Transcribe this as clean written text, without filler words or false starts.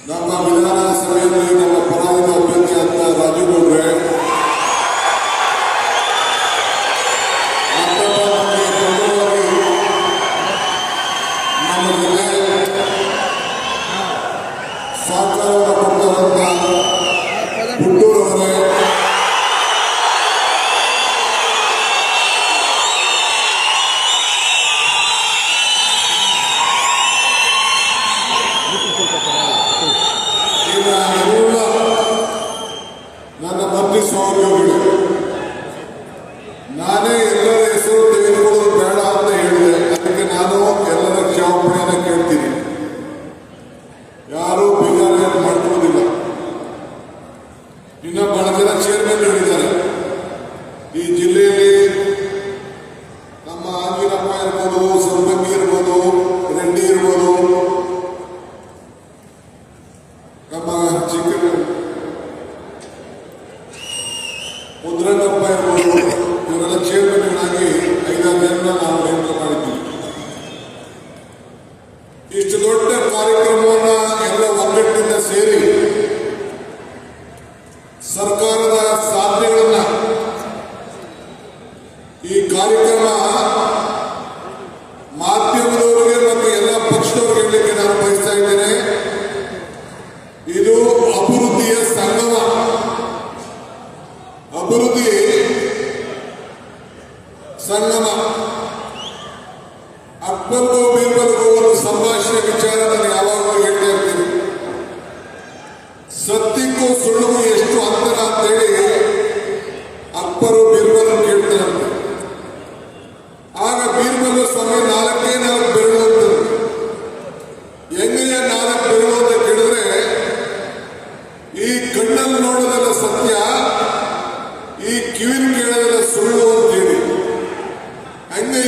ನಮ್ಮ ವಿಧಾನಸಭೆಯಲ್ಲಿ ನಮ್ಮ ಪರಾಜಿತ ಅಭ್ಯರ್ಥಿ ಅಂತ ರಾಜು ಗೌಡ್ರೆ ನಮ್ಮ ಜೊತೆ ಸಹಕಾರವನ್ನು ಕೊಟ್ಟಂತ ಹುಟ್ಟೂರವರೇ, ನನ್ನ ಮಂತ್ರಿ ಸಹೋದ್ಯೋಗಿಗಳು, ನಾನೇ ಎಲ್ಲರ ಹೆಸರು ತೆಗೆದುಕೊಳ್ಳೋದು ಬೇಡ ಅಂತ ಹೇಳಿದೆ. ಅದಕ್ಕೆ ನಾನು ಎಲ್ಲರ ಕ್ಷಮಾಪಣೆಯನ್ನು ಕೇಳ್ತೀನಿ. ಯಾರೂ ಬೇಜಾರು ಮಾಡ್ಕೊಳ್ಳೋದಿಲ್ಲ. ಇನ್ನು ಬಹಳ ಜನ ಚೇರ್ಮನ್ ಹೇಳಿದ್ದಾರೆ ಈ ಜಿಲ್ಲೆಯಲ್ಲಿ. ನಮ್ಮ ಆಂಜಿನಪ್ಪ ಇರ್ಬೋದು, ಸಂಬಂಧಿ ಇರ್ಬೋದು, ರೆಡ್ಡಿ ಇರ್ಬೋದು, ನಮ್ಮ ಚಿಕ್ಕ ಮುದ್ರಂಗಪ್ಪ ಇರ್ಬೋದು, ಇವರೆಲ್ಲ ಚೇರ್ಮನ್ಗಳಾಗಿ 5-6 ಜನ ನಾವು ನೇಮಕ ಮಾಡಿದ್ದೀವಿ. ಇಷ್ಟು ದೊಡ್ಡ ಕಾರ್ಯಕ್ರಮವನ್ನು ಎಲ್ಲ ಒಗ್ಗಟ್ಟಿನಿಂದ ಸೇರಿ ಸರ್ಕಾರದ ಸಾಧನೆಗಳನ್ನ ಈ ಕಾರ್ಯಕ್ರಮ ಮಾಧ್ಯಮದವರಿಗೆ ಮತ್ತು ಎಲ್ಲ ಪಕ್ಷದವರಿಗೆ ಹೇಳಲಿಕ್ಕೆ ನಾನು ಬಯಸ್ತಾ ಇದ್ದೇನೆ. ಇದು ಅಭಿವೃದ್ಧಿಯ ಸಂಗಮ. ಅಭಿವೃದ್ಧಿ ಸಂಗಮ. ಅಕ್ಬರ್ಗೂ ಬೀರ್ಬಲ್ಗೂ ಒಂದು ಸಂಭಾಷಣೆ ವಿಚಾರ ನಾನು ಯಾವಾಗಲೂ ಹೇಳ್ತಾ ಇರ್ತೀನಿ. ಸತ್ಯಕ್ಕೂ ಸುಳ್ಳಿಗೂ ಎಷ್ಟು ಅಂತರ ಅಂತೇಳಿ ಅಕ್ಬರು ಬೀರ್ಬಲ್ ಕೇಳ್ತಾರಂತೆ. ಆಗ ಬೀರ್ಬಲ್ ಸ್ವಾಮಿ 4 ಬೆರಳು ಅಂತಾರೆ. ಹೆಂಗೆಯ 4 ಬೆರಳು ಅಂತ ಕೇಳಿದ್ರೆ, ಈ ಕಣ್ಣಲ್ಲಿ ನೋಡೋದೆಲ್ಲ ಸತ್ಯ, ಈ ಕಿವಿನ ಕೇಳೋದೆಲ್ಲ ಸುಳ್ಳು ಅಂತೇಳಿ. ಹಂಗೆ